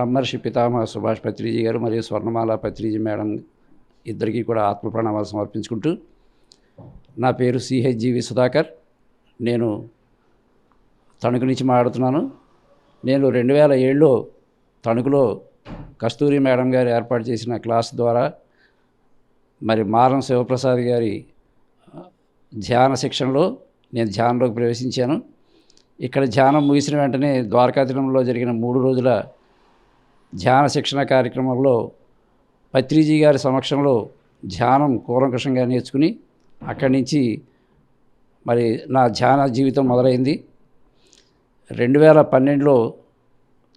బ్రహ్మర్షి పితామహ సుభాష్ పత్రిజీ గారు మరియు స్వర్ణమాల పత్రిజీ మేడం ఇద్దరికీ కూడా ఆత్మ ప్రణామాలు సమర్పించుకుంటూ, నా పేరు CH.G.V సుధాకర్. నేను తణుకు నుంచి మాట్లాడుతున్నాను. నేను 2007లో తణుకులో కస్తూరి మేడం గారు ఏర్పాటు చేసిన క్లాస్ ద్వారా మరి మారం శివప్రసాద్ గారి ధ్యాన శిక్షణలో నేను ధ్యానంలోకి ప్రవేశించాను. ఇక్కడ ధ్యానం ముగిసిన వెంటనే ద్వారకాతిరంలో జరిగిన 3 రోజుల ధ్యాన శిక్షణ కార్యక్రమంలో పత్రిజీ గారి సమక్షంలో ధ్యానం కూలంకషంగా నేర్చుకుని అక్కడి నుంచి మరి నా ధ్యాన జీవితం మొదలైంది. 2012లో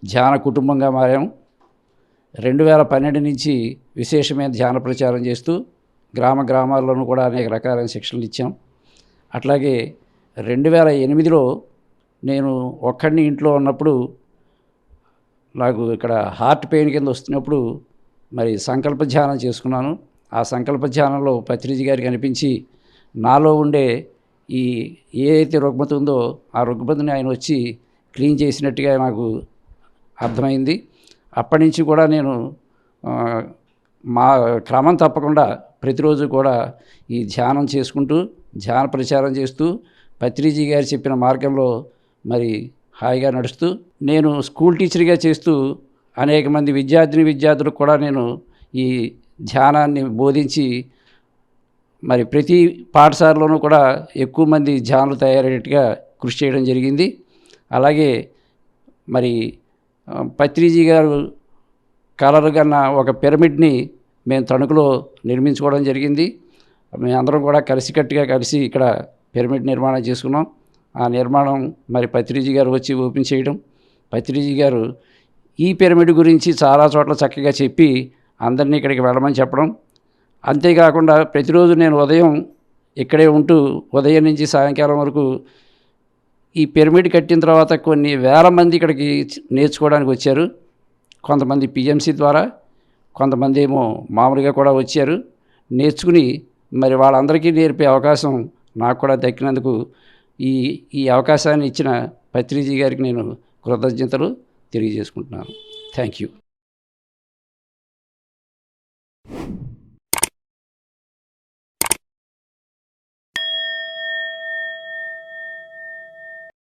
ధ్యాన కుటుంబంగా మారాము. 2012 నుంచి విశేషమైన ధ్యాన ప్రచారం చేస్తూ గ్రామాల్లోనూ కూడా అనేక రకాలైన శిక్షణలు ఇచ్చాం. అట్లాగే 2008లో నేను ఒక్కడిని ఇంట్లో ఉన్నప్పుడు నాకు ఇక్కడ హార్ట్ పెయిన్ కింద వస్తున్నప్పుడు మరి సంకల్ప ధ్యానం చేసుకున్నాను. ఆ సంకల్ప ధ్యానంలో పత్రిజీ గారికి అనిపించి నాలో ఉండే ఈ ఏదైతే రుగ్మత ఉందో ఆ రుగ్మతని ఆయన వచ్చి క్లీన్ చేసినట్టుగా నాకు అర్థమైంది. అప్పటి నుంచి కూడా నేను మా క్రమం తప్పకుండా ప్రతిరోజు కూడా ఈ ధ్యానం చేసుకుంటూ ధ్యాన ప్రచారం చేస్తూ పత్రిజీ గారు చెప్పిన మార్గంలో మరి హాయిగా నడుస్తూ నేను స్కూల్ టీచర్గా చేస్తూ అనేక మంది విద్యార్థులకు కూడా నేను ఈ ధ్యానాన్ని బోధించి మరి ప్రతి పాఠశాలలోనూ కూడా ఎక్కువ మంది ధ్యానులు తయారయ్యేట్టుగా కృషి చేయడం జరిగింది. అలాగే మరి పత్రిజీ గారు కలలుగన్న ఒక పిరమిడ్ని మేము తణుకులో నిర్మించుకోవడం జరిగింది. మేమందరం కూడా కలిసికట్టుగా కలిసి ఇక్కడ పిరమిడ్ నిర్మాణం చేసుకున్నాం. ఆ నిర్మాణం మరి పత్రిజీ గారు వచ్చి ఓపెన్ చేయడం, పత్రిజీ గారు ఈ పిరమిడ్ గురించి చాలా చోట్ల చక్కగా చెప్పి అందరినీ ఇక్కడికి వెళ్ళమని చెప్పడం. అంతేకాకుండా ప్రతిరోజు నేను ఉదయం ఇక్కడే ఉంటూ ఉదయం నుంచి సాయంకాలం వరకు ఈ పిరమిడ్ కట్టిన తర్వాత కొన్ని వేల మంది ఇక్కడికి నేర్చుకోవడానికి వచ్చారు. కొంతమంది PMC ద్వారా, కొంతమంది ఏమో మామూలుగా కూడా వచ్చారు. నేర్చుకుని మరి వాళ్ళందరికీ నేర్పే అవకాశం నాకు కూడా దక్కినందుకు ఈ అవకాశాన్ని ఇచ్చిన పత్రిజీ గారికి నేను కృతజ్ఞతలు తెలియజేసుకుంటున్నాను. Thank you.